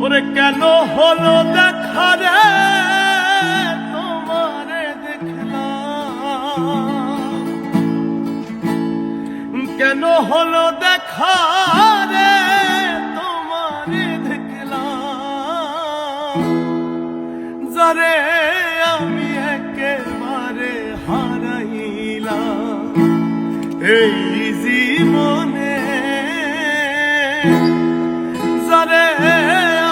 ওরে কেন হলো দেখা রে তোমারে দেখলাম, কেন হলো দেখা রে তোমারে দেখলাম, যারে আমি একেবারে হারাইলাম এই জীবনে, যারে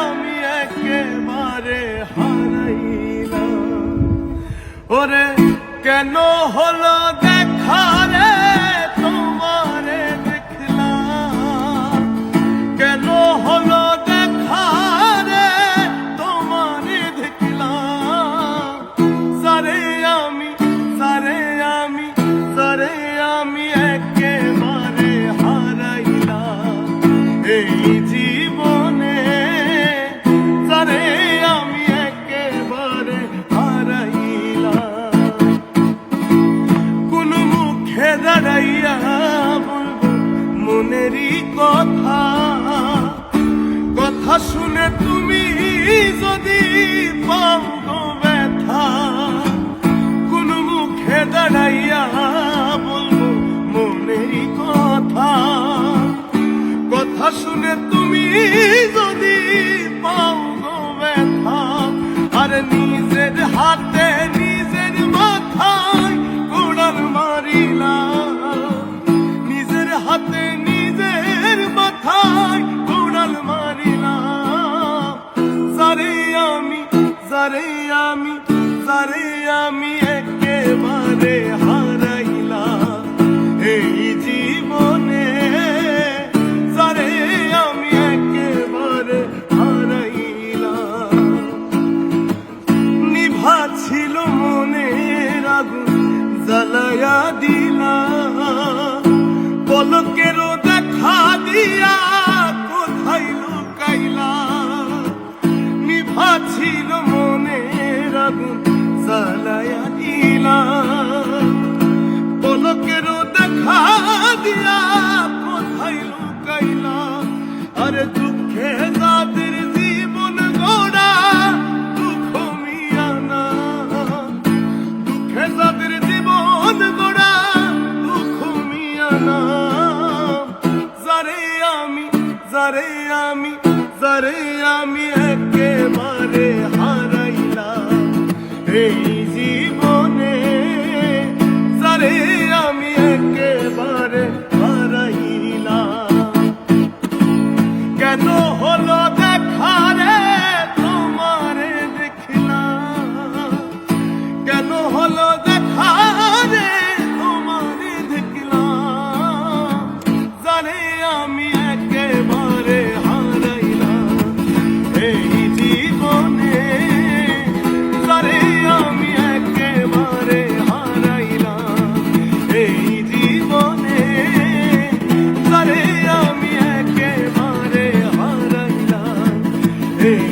আমি একেবারে হারাইলাম। ওরে কেন হলো দেখা রে তোমারে দেখলাম, কেন হলো দেখা রে তোমারে দেখলাম, যারে আমি একেবারে হারাইলাম এই জীবনে, যারে আমি একেবারে হারাইলাম। কোন মুখে দাঁড়াইয়া বলবো মনেরই কথা, কথা শুনে তুমি যদি পাও গো ব্যথা, কোন মুখে দাঁড়াইয়া বলবো মনেরই কথা, কথা শুনে তুমি যদি পাও গো ব্যথা, আর নিজের হাতে নিজের মাথায় কোড়াল মারিলাম, নিজের হাতে নিজের মাথায় কোড়াল মারিলাম, যারে আমি একেবারে হারাইলাম এই জীবনে, যারে আমি একেবারে হারাইলাম। নিভা ছিল মনের আগুন জ্বালায়া দিলা, পলকেরও দেখা দিয়া কোথায় লুকাইলা, নিভা ছিল মনের আগুন জ্বালায়া দিলা, পলকেরও দেখা দিয়া কোথায় লুকাইলা, আরে দুঃখে যাদের জীবন গড়া দুঃখ মিয়া না, দুঃখে যাদের জীবন গড়া দুঃখ মিয়া না, যারে আমি একেবারে হারাইলাম এই জীবনে, যারে আমি একেবারে হারাইলাম। কেন হলো দেখা রে তোমারে দেখলাম, কেন হলো দেখা রে তোমারে দেখলাম, যারে আমি একেবারে হারাইলাম এই জীবনে, যারে আমি একেবারে হারাইলাম এই জীবনে, যারে আমি একেবারে হারাইলাম এই